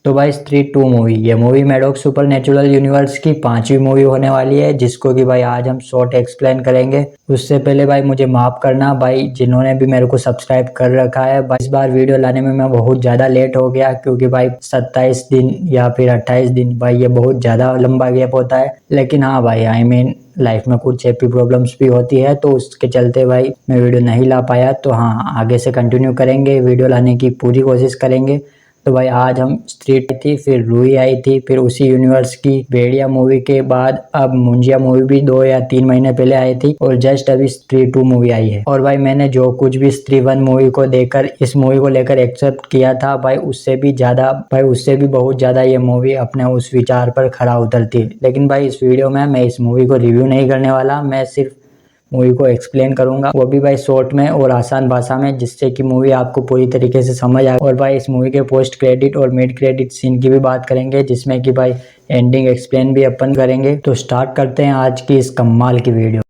तो भाई स्त्री 2 मूवी, ये मूवी मैडॉक्स सुपरनैचुरल यूनिवर्स की 5वीं मूवी होने वाली है, जिसको कि भाई आज हम शॉर्ट एक्सप्लेन करेंगे। उससे पहले भाई मुझे माफ करना भाई, जिन्होंने भी मेरे को सब्सक्राइब कर रखा है। भाई इस बार वीडियो लाने में मैं बहुत ज़्यादा लेट हो गया, क्योंकि भाई 27 दिन या फिर 28 दिन भाई ये बहुत ज़्यादा लंबा गैप होता है। लेकिन हाँ भाई, आई मीन लाइफ में कुछ हैप्पी प्रॉब्लम्स भी होती है, तो उसके चलते भाई मैं वीडियो नहीं ला पाया। तो हाँ, आगे से कंटिन्यू करेंगे, वीडियो लाने की पूरी कोशिश करेंगे। तो भाई आज हम स्ट्रीट थी, फिर रूही आई थी, फिर उसी यूनिवर्स की भेड़िया मूवी के बाद अब मुंजिया मूवी भी 2 या 3 महीने पहले आई थी, और जस्ट अभी स्त्री 2 मूवी आई है। और भाई मैंने जो कुछ भी स्त्री 1 मूवी को देकर इस मूवी को लेकर एक्सेप्ट किया था भाई, उससे भी ज्यादा भाई, उससे भी बहुत ज्यादा ये मूवी अपने उस विचार पर खरा उतरती है। लेकिन भाई इस वीडियो में मैं इस मूवी को रिव्यू नहीं करने वाला, मैं सिर्फ मूवी को एक्सप्लेन करूंगा, वो भी भाई शॉर्ट में और आसान भाषा में, जिससे कि मूवी आपको पूरी तरीके से समझ आए। और भाई इस मूवी के पोस्ट क्रेडिट और मिड क्रेडिट सीन की भी बात करेंगे, जिसमें कि भाई एंडिंग एक्सप्लेन भी अपन करेंगे। तो स्टार्ट करते हैं आज की इस कमाल की वीडियो।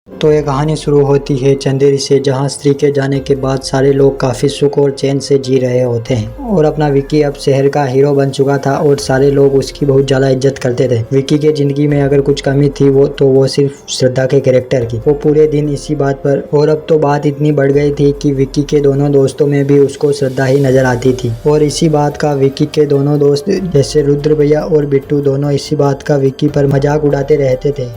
तो ये कहानी शुरू होती है चंदेरी से, जहां स्त्री के जाने के बाद सारे लोग काफ़ी सुख और चैन से जी रहे होते हैं। और अपना विक्की अब शहर का हीरो बन चुका था और सारे लोग उसकी बहुत ज़्यादा इज्जत करते थे। विक्की के ज़िंदगी में अगर कुछ कमी थी वो सिर्फ श्रद्धा के कैरेक्टर की। वो पूरे दिन इसी बात पर, और अब तो बात इतनी बढ़ गई थी कि विक्की के दोनों दोस्तों में भी उसको श्रद्धा ही नज़र आती थी। और इसी बात का विक्की के दोनों दोस्त जैसे रुद्र भैया और बिट्टू, दोनों इसी बात का विक्की पर मजाक उड़ाते रहते थे।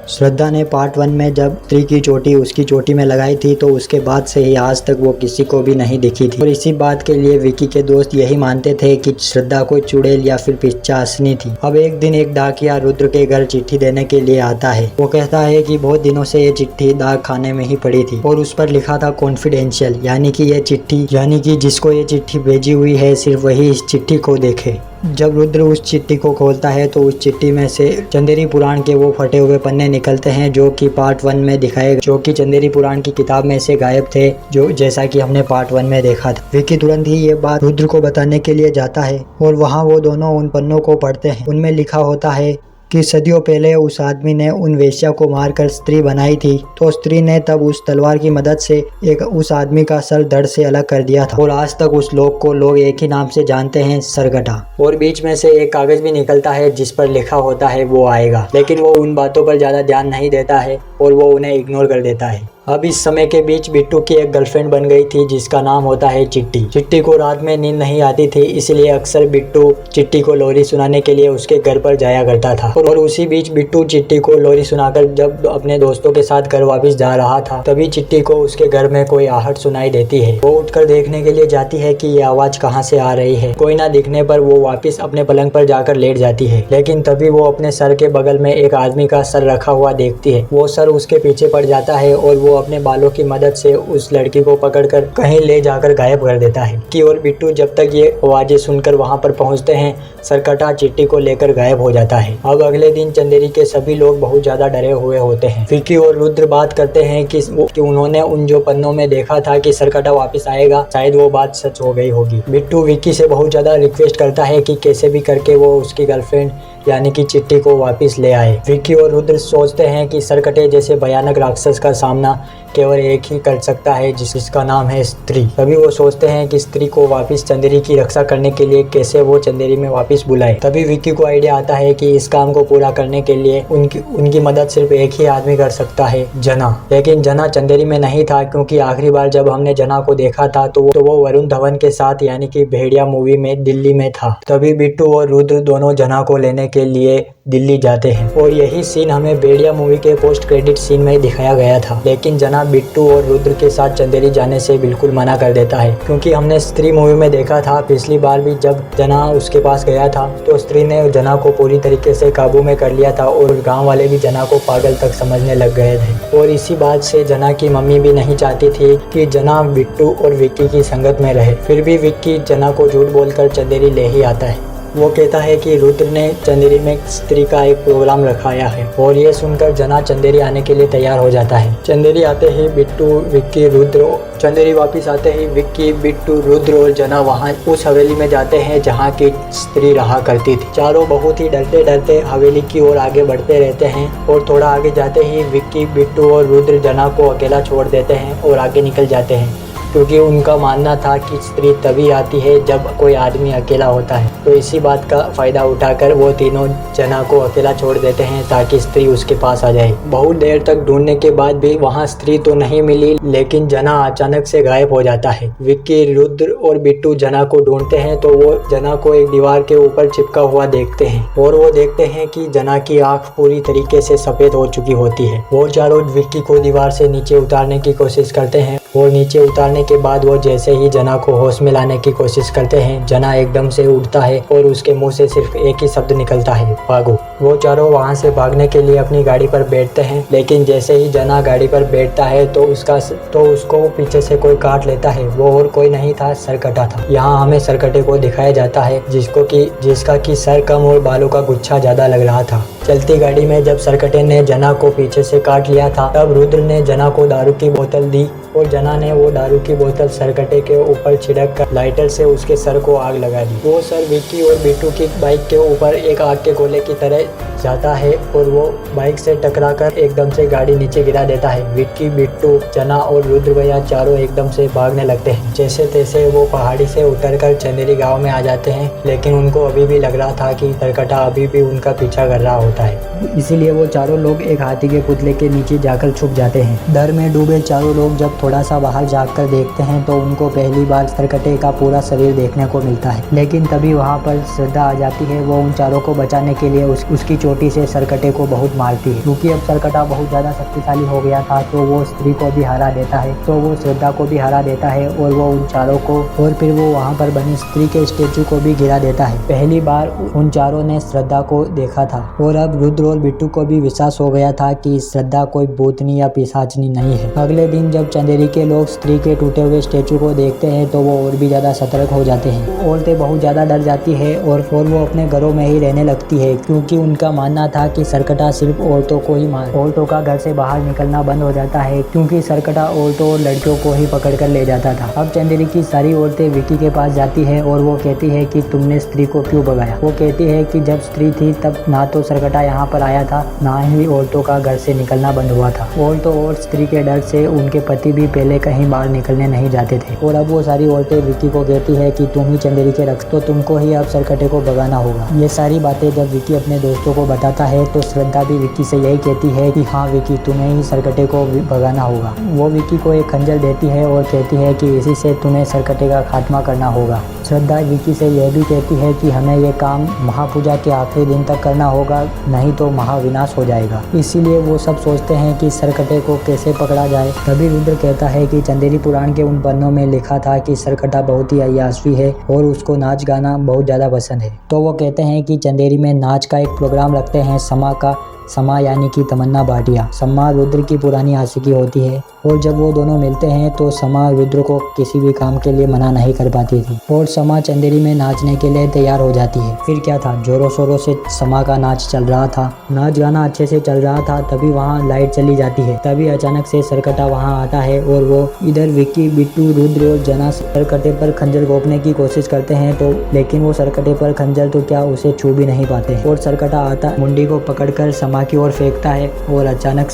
श्रद्धा ने पार्ट 1 में जब स्त्री की चोटी उसकी चोटी में लगाई थी, तो उसके बाद से ही आज तक वो किसी को भी नहीं दिखी थी। और इसी बात के लिए विक्की के दोस्त यही मानते थे कि श्रद्धा कोई चुड़ैल या फिर पिशाचनी थी। अब एक दिन एक डाकिया रुद्र के घर चिट्ठी देने के लिए आता है। वो कहता है कि बहुत दिनों से ये चिट्ठी डाक खाने में ही पड़ी थी और उस पर लिखा था कॉन्फिडेंशियल, यानी कि जिसको ये चिट्ठी भेजी हुई है सिर्फ वही इस चिट्ठी को देखे। जब रुद्र उस चिट्ठी को खोलता है तो उस चिट्ठी में से चंदेरी पुराण के वो फटे हुए पन्ने निकलते हैं, जो कि पार्ट 1 में दिखाए, जो कि चंदेरी पुराण की किताब में से गायब थे, जो जैसा कि हमने पार्ट 1 में देखा था। विक्की तुरंत ही ये बात रुद्र को बताने के लिए जाता है और वहाँ वो दोनों उन पन्नों को पढ़ते हैं। उनमें लिखा होता है कि सदियों पहले उस आदमी ने उन वेश्या को मारकर स्त्री बनाई थी, तो स्त्री ने तब उस तलवार की मदद से उस आदमी का सर धड़ से अलग कर दिया था। और आज तक उस लोग को लोग एक ही नाम से जानते हैं, सरगटा। और बीच में से एक कागज भी निकलता है जिस पर लिखा होता है वो आएगा, लेकिन वो उन बातों पर ज्यादा ध्यान नहीं देता है और वो उन्हें इग्नोर कर देता है। अब इस समय के बीच बिट्टू की एक गर्लफ्रेंड बन गई थी, जिसका नाम होता है चिट्टी। चिट्टी को रात में नींद नहीं आती थी, इसलिए अक्सर बिट्टू चिट्टी को लोरी सुनाने के लिए उसके घर पर जाया करता था। और उसी बीच बिट्टू चिट्टी को लोरी सुनाकर जब अपने दोस्तों के साथ घर वापस जा रहा था, तभी चिट्टी को उसके घर में कोई आहट सुनाई देती है। वो उठकर देखने के लिए जाती है कि ये आवाज कहाँ से आ रही है। कोई ना दिखने पर वो वापस अपने पलंग पर जाकर लेट जाती है, लेकिन तभी वो अपने सर के बगल में एक आदमी का सर रखा हुआ देखती है। वो सर उसके पीछे पड़ जाता है और वो अपने बालों की मदद से उस लड़की को पकड़कर कहीं ले जाकर गायब कर देता है। कि और बिट्टू जब तक ये आवाजें सुनकर वहां पर पहुंचते हैं, सरकटा चिट्टी को लेकर गायब हो जाता है। अब अगले दिन चंदेरी के सभी लोग बहुत ज्यादा डरे हुए होते हैं। विक्की और रुद्र बात करते हैं कि उन्होंने उन जो पन्नों में देखा था कि सरकटा वापस आएगा, शायद वो बात सच हो गई होगी। बिट्टू विक्की से बहुत ज्यादा रिक्वेस्ट करता है कि कैसे भी करके वो उसकी गर्लफ्रेंड यानी कि चिट्टी को वापस ले आए। विक्की और रुद्र सोचते हैं कि सरकटे जैसे भयानक राक्षस का सामना केवल एक ही कर सकता है, जिसका नाम है स्त्री। तभी वो सोचते हैं कि स्त्री को वापस चंदेरी की रक्षा करने के लिए कैसे वो चंदेरी में वापस बुलाए। तभी विक्की को आइडिया आता है कि इस काम को पूरा करने के लिए उनकी मदद सिर्फ एक ही आदमी कर सकता है, जना। लेकिन जना चंदेरी में नहीं था, क्योंकि आखिरी बार जब हमने जना को देखा था तो वो वरुण धवन के साथ यानी कि भेड़िया मूवी में दिल्ली में था। तभी बिट्टू और रुद्र दोनों जना को लेने के लिए दिल्ली जाते हैं, और यही सीन हमें भेड़िया मूवी के पोस्ट क्रेडिट सीन में दिखाया गया था। लेकिन जना बिट्टू और रुद्र के साथ चंदेरी जाने से बिल्कुल मना कर देता है, क्योंकि हमने स्त्री मूवी में देखा था पिछली बार भी जब जना उसके पास गया था तो स्त्री ने जना को पूरी तरीके से काबू में कर लिया था और गांव वाले भी जना को पागल तक समझने लग गए थे। और इसी बात से जना की मम्मी भी नहीं चाहती थी कि जना बिट्टू और विक्की की संगत में रहे। फिर भी विक्की जना को झूठ बोलकर चंदेरी ले ही आता है। वो कहता है कि रुद्र ने चंदेरी में स्त्री का एक प्रोग्राम रखाया है, और ये सुनकर जना चंदेरी आने के लिए तैयार हो जाता है। चंदेरी आते ही बिट्टू विक्की रुद्र चंदेरी वापस आते ही विक्की बिट्टू रुद्र और जना वहाँ उस हवेली में जाते हैं जहाँ की स्त्री रहा करती थी। चारों बहुत ही डरते डरते हवेली की ओर आगे बढ़ते रहते हैं, और थोड़ा आगे जाते ही विक्की बिट्टू और रुद्र जना को अकेला छोड़ देते हैं और आगे निकल जाते हैं। क्योंकि उनका मानना था कि स्त्री तभी आती है जब कोई आदमी अकेला होता है। तो इसी बात का फायदा उठाकर वो तीनों जना को अकेला छोड़ देते हैं ताकि स्त्री उसके पास आ जाए। बहुत देर तक ढूंढने के बाद भी वहाँ स्त्री तो नहीं मिली, लेकिन जना अचानक से गायब हो जाता है। विक्की, रुद्र और बिट्टू जना को ढूंढते हैं तो वो जना को एक दीवार के ऊपर चिपका हुआ देखते हैं और वो देखते हैं कि जना की आंख पूरी तरीके से सफेद हो चुकी होती है। वो चारों विक्की को दीवार से नीचे उतारने की कोशिश करते हैं और नीचे उतारने के बाद वो जैसे ही जना को होश में लाने की कोशिश करते हैं, जना एकदम से उठता है और उसके मुंह से सिर्फ एक ही शब्द निकलता है, भागो। वो चारों वहाँ से भागने के लिए अपनी गाड़ी पर बैठते हैं, लेकिन जैसे ही जना गाड़ी पर बैठता है तो उसको पीछे से कोई काट लेता है। वो और कोई नहीं था, सरकटा था। यहाँ हमें सरकटे को दिखाया जाता है जिसका कि सर कम और बालों का गुच्छा ज्यादा लग रहा था। चलती गाड़ी में जब सरकटे ने जना को पीछे से काट लिया था, तब रुद्र ने जना को दारू की बोतल दी और जना ने वो दारू की बोतल सरकटे के ऊपर छिड़क कर लाइटर से उसके सर को आग लगा दी। वो सर विक्की और बिट्टू की बाइक के ऊपर एक आग के गोले की तरह जाता है और वो बाइक से टकराकर एकदम से गाड़ी नीचे गिरा देता है। विक्की, बिट्टू, जना और रुद्र भैया चारों एकदम से भागने लगते हैं। जैसे तैसे वो पहाड़ी से उतरकर चंदेरी गांव में आ जाते हैं, लेकिन उनको अभी भी लग रहा था कि सरकटा अभी भी उनका पीछा कर रहा होता है। इसीलिए वो चारों लोग एक हाथी के पुतले के नीचे जाकर छुप जाते हैं। डर में डूबे चारों लोग जब थोड़ा सा बाहर जाकर देखते हैं तो उनको पहली बार सरकटे का पूरा शरीर देखने को मिलता है। लेकिन तभी वहाँ पर श्रद्धा आ जाती है। वो उन चारों को बचाने के लिए उसकी चोटी से सरकटे को बहुत मारती है। क्योंकि अब सरकटा बहुत ज्यादा शक्तिशाली हो गया था तो वो स्त्री को भी हरा देता है, तो वो श्रद्धा को भी हरा देता है और वो उन चारों को और फिर वो वहाँ पर बनी स्त्री के स्टेचू को भी गिरा देता है। पहली बार उन चारों ने श्रद्धा को देखा था और अब रुद्र और बिट्टू को भी विश्वास हो गया था कि श्रद्धा कोई भूतनी या पिशाचनी नहीं है। अगले दिन जब चंदेरी के लोग स्त्री के टूटे हुए स्टेचू को देखते हैं तो वो और भी ज्यादा सतर्क हो जाते हैं। औरतें बहुत ज्यादा डर जाती है और वो अपने घरों में ही रहने लगती है, क्योंकि उनका मानना था कि सरकटा सिर्फ औरतों को ही मार। औरतों का घर से बाहर निकलना बंद हो जाता है क्योंकि सरकटा औरतों और लड़कियों को ही पकड़ कर ले जाता था। अब चंदेरी की सारी औरतें विक्की के पास जाती है और वो कहती है कि तुमने स्त्री को क्यों भगाया। वो कहती है कि जब स्त्री थी तब ना तो सरकटा यहाँ पर आया था, ना ही औरतों का घर से निकलना बंद हुआ था। औरतों और स्त्री के डर से उनके पति भी पहले कहीं बाहर निकलने नहीं जाते थे। और अब वो सारी औरतें विक्की को कहती है कि तुम ही चंदेरी के रख, तो तुमको ही अब सरकटे को भगाना होगा। ये सारी बातें जब विक्की अपने दोस्तों को बताता है तो श्रद्धा भी विक्की से यही कहती है कि हाँ विक्की, तुम्हें ही सरकटे को भगाना होगा। वो विक्की को एक खंजर देती है और कहती है कि इसी से तुम्हें सरकटे का खात्मा करना होगा। श्रद्धा विक्की से यह भी कहती है कि हमें ये काम महापूजा के आखिरी दिन तक करना होगा, नहीं तो महाविनाश हो जाएगा। इसीलिए वो सब सोचते हैं कि सरकटे को कैसे पकड़ा जाए। तभी रुद्र कहता है कि चंदेरी पुराण के उन पन्नों में लिखा था कि सरकटा बहुत ही अय्यासवी है और उसको नाच गाना बहुत ज़्यादा पसंद है। तो वो कहते हैं कि चंदेरी में नाच का एक प्रोग्राम रखते हैं, समा यानी कि तमन्ना भाटिया। समा रुद्र की पुरानी आशिकी होती है और जब वो दोनों मिलते हैं तो समा रुद्र को किसी भी काम के लिए मना नहीं कर पाती थी और समा चंदेरी में नाचने के लिए तैयार हो जाती है। फिर क्या था, जोरों शोरों से समा का नाच चल रहा था, नाच गाना अच्छे से चल रहा था। तभी वहाँ लाइट चली जाती है। तभी अचानक से सरकटा वहाँ आता है और वो इधर विक्की, बिट्टू, रुद्र और जना सरकटे पर खंजर घोंपने की कोशिश करते हैं तो लेकिन वो सरकटे पर खंजर तो क्या उसे छू भी नहीं पाते और सरकटा आता मुंडी को पकड़कर समा की ओर फेंकता है और अचानक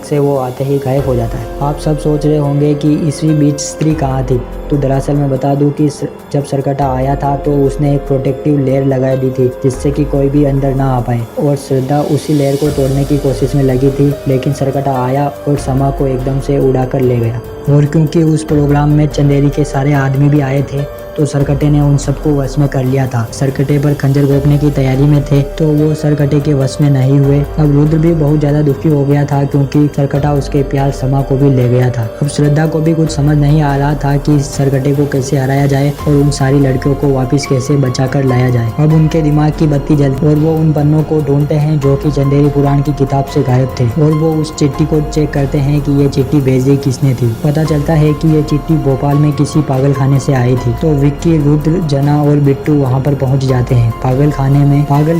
से वो आते ही गायब हो जाता है। आप सब सोच रहे होंगे कि इसी बीच स्त्री कहाँ थी, तो दरअसल मैं बता दूं कि जब सरकटा आया था तो उसने एक प्रोटेक्टिव लेयर लगा दी थी जिससे कि कोई भी अंदर ना आ पाए और श्रद्धा उसी लेयर को तोड़ने की कोशिश में लगी थी, लेकिन सरकटा आया और समा को एकदम से उड़ाकर ले गया। और क्योंकि उस प्रोग्राम में चंदेरी के सारे आदमी भी आए थे तो सरकटे ने उन सबको वश में कर लिया था। सरकटे पर खंजर घोंपने की तैयारी में थे तो वो सरकटे के वश में नहीं हुए। अब रुद्र भी बहुत ज्यादा दुखी हो गया था क्योंकि सरकटा उसके प्यार समा को भी ले गया था। अब श्रद्धा को भी कुछ समझ नहीं आ रहा था कि सरकटे को कैसे हराया जाए और उन सारी लड़कियों को वापस कैसे बचा कर लाया जाए। अब उनके दिमाग की बत्ती जलती और वो उन पन्नों को ढूंढते हैं जो कि चंदेरी पुराण की किताब से गायब थे और वो उस चिट्ठी को चेक करते हैं कि ये चिट्ठी भेजी किसने थी। पता चलता है कि ये चिट्ठी भोपाल में किसी पागल खाने से आई थी। तो विक्की, रुद्र, जना और बिट्टू वहाँ पर पहुँच जाते हैं पागल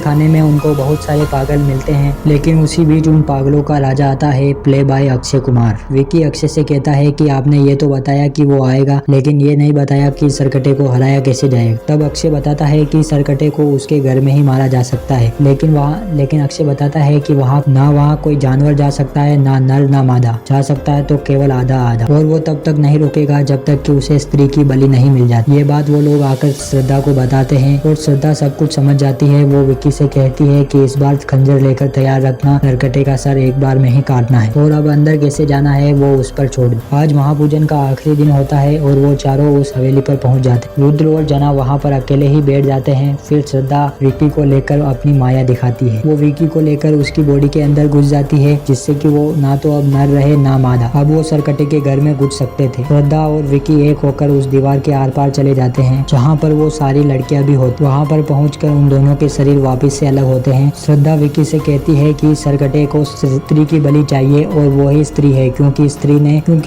खाने में उनको बहुत सारे पागल मिलते हैं, लेकिन उसी बीच उन पागलों का राजा आता है, प्ले बाय अक्षय कुमार। विक्की अक्षय से कहता है कि आपने ये तो बताया कि वो आएगा, लेकिन ये नहीं बताया कि सरकटे को हराया कैसे जाएगा। तब अक्षय बताता है कि सरकटे को उसके घर में ही मारा जा सकता है, लेकिन अक्षय बताता है कि वहाँ कोई जानवर जा सकता है, ना नर ना मादा जा सकता है, तो केवल आधा, और वो तब तक नहीं रुकेगा जब तक कि उसे स्त्री की बलि नहीं मिल जाती। ये बात वो लोग आकर श्रद्धा को बताते हैं और श्रद्धा सब कुछ समझ जाती है। वो विक्की से कहती है कि इस बार खंजर लेकर तैयार रखना, सरकटे का सर एक बार में ही काटना है, और अब अंदर कैसे जाना है वो उस पर छोड़ दो। आज महापूजन का आखिरी दिन होता है और वो चारों उस हवेली पर पहुंच जाते हैं। रुद्र और जना वहाँ पर अकेले ही बैठ जाते हैं। फिर श्रद्धा विक्की को लेकर अपनी माया दिखाती है। वो विक्की को लेकर उसकी बॉडी के अंदर घुस जाती है, जिससे कि वो ना तो अब नर रहे ना मादा। अब वो सरकटे के घर में घुस सकते थे। श्रद्धा और विक्की एक होकर उस दीवार के आर पार चले जाते हैं जहाँ पर वो सारी लड़कियां भी होती। वहाँ पर पहुंचकर उन दोनों के शरीर वापस से अलग होते हैं। श्रद्धा विक्की से कहती है कि सरकटे को स्त्री की बलि चाहिए और वो ही स्त्री है, क्योंकि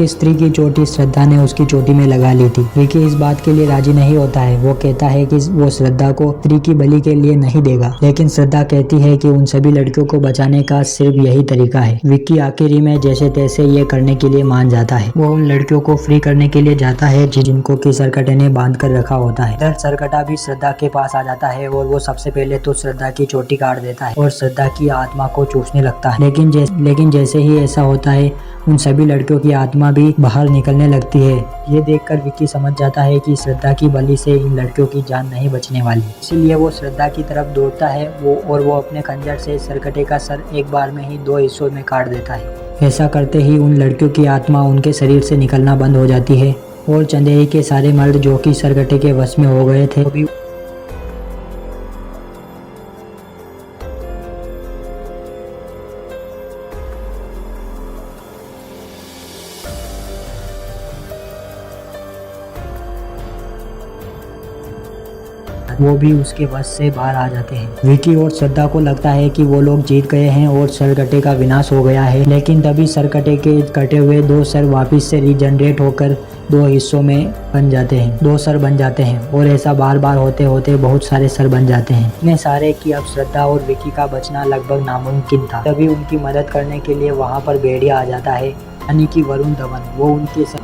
स्त्री की चोटी श्रद्धा ने उसकी चोटी में लगा ली थी। विक्की इस बात के लिए राजी नहीं होता है। वो कहता है कि वो श्रद्धा को स्त्री की बलि के लिए नहीं देगा, लेकिन श्रद्धा कहती है कि उन सभी लड़कियों को बचाने का सिर्फ यही तरीका है। विक्की आखिरी में जैसे तैसे ये करने के लिए मान जाता है। वो उन लड़कियों को फ्री करने के लिए जाता है जिनको कि सरकटे ने बांध कर रखा होता है। इधर सरकटा भी श्रद्धा के पास आ जाता है और वो सबसे पहले तो श्रद्धा की चोटी काट देता है और श्रद्धा की आत्मा को चूसने लगता है। लेकिन जैसे ही ऐसा होता है, उन सभी लड़कियों की आत्मा भी बाहर निकलने लगती है। ये देखकर विक्की समझ जाता है कि श्रद्धा की बलि से इन लड़कियों की जान नहीं बचने वाली, इसीलिए वो श्रद्धा की तरफ दौड़ता है। वो अपने खंजर से सरकटे का सर एक बार में ही 2 हिस्सों में काट देता है। ऐसा करते ही उन लड़कियों की आत्मा उनके शरीर से निकलना बंद हो जाती है और चंदेरी के सारे मर्द जो कि सरकटे के वश में हो गए थे वो भी उसके वश से बाहर आ जाते हैं। विक्की और श्रद्धा को लगता है कि वो लोग जीत गए हैं और सरकटे का विनाश हो गया है, लेकिन तभी सरकटे के कटे हुए 2 सर वापस से रीजनरेट होकर 2 हिस्सों में बन जाते हैं, 2 सर बन जाते हैं और ऐसा बार बार होते होते बहुत सारे सर बन जाते हैं। इतने सारे कि अब श्रद्धा और विक्की का बचना लगभग नामुमकिन था। तभी उनकी मदद करने के लिए वहाँ पर भेड़िया आ जाता है, यानी कि वरुण धवन।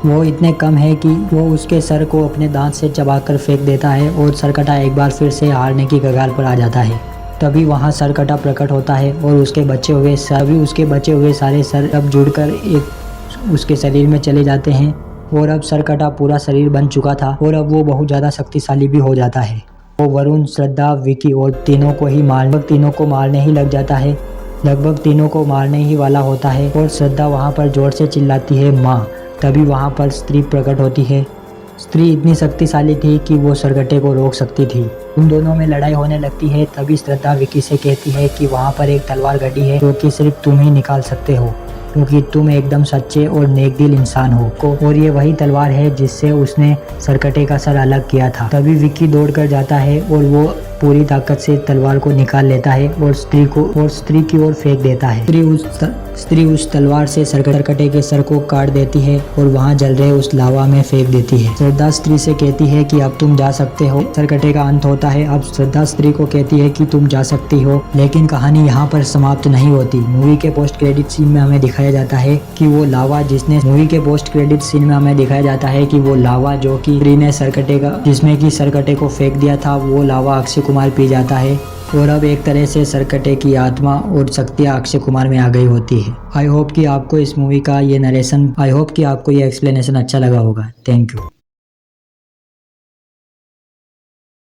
वो इतने कम है कि वो उसके सर को अपने दांत से चबाकर फेंक देता है और सरकटा एक बार फिर से हारने की कगार पर आ जाता है। तभी वहाँ सरकटा प्रकट होता है और उसके बचे हुए सारे सर अब जुड़कर एक उसके शरीर में चले जाते हैं और अब सरकटा पूरा शरीर बन चुका था और अब वो बहुत ज़्यादा शक्तिशाली भी हो जाता है। वो वरुण, श्रद्धा, विक्की और तीनों को मारने ही लग जाता है। लगभग तीनों को मारने ही वाला होता है और श्रद्धा वहाँ पर जोर से चिल्लाती है माँ। तभी वहाँ पर स्त्री प्रकट होती है। स्त्री इतनी शक्तिशाली थी कि वो सरकटे को रोक सकती थी। उन दोनों में लड़ाई होने लगती है। तभी श्रद्धा विक्की से कहती है कि वहाँ पर एक तलवार गड़ी है जो कि सिर्फ तुम ही निकाल सकते हो, क्योंकि तुम एकदम सच्चे और नेकदिल इंसान हो, और ये वही तलवार है जिससे उसने सरकटे का सर अलग किया था। तभी विक्की दौड़कर जाता है और वो पूरी ताकत से तलवार को निकाल लेता है और स्त्री की ओर फेंक देता है। स्त्री उस तलवार से सरकटे के सर को काट देती है और वहाँ जल रहे उस लावा में फेंक देती है। श्रद्धा स्त्री से कहती है कि अब तुम जा सकते हो। सरकटे का अंत होता है। अब श्रद्धा स्त्री को कहती है कि तुम जा सकती हो, लेकिन कहानी यहाँ पर समाप्त नहीं होती। मूवी के पोस्ट क्रेडिट सीन में हमें दिखाया जाता है कि वो लावा जो कि स्त्री ने जिसमें कि सरकटे को फेंक दिया था, वो लावा अक्षय कुमार पी जाता है और अब एक तरह से सरकटे की आत्मा और शक्तियाँ अक्षय कुमार में आ गई होती है। आई होप कि आपको ये एक्सप्लेनेशन अच्छा लगा होगा। Thank you.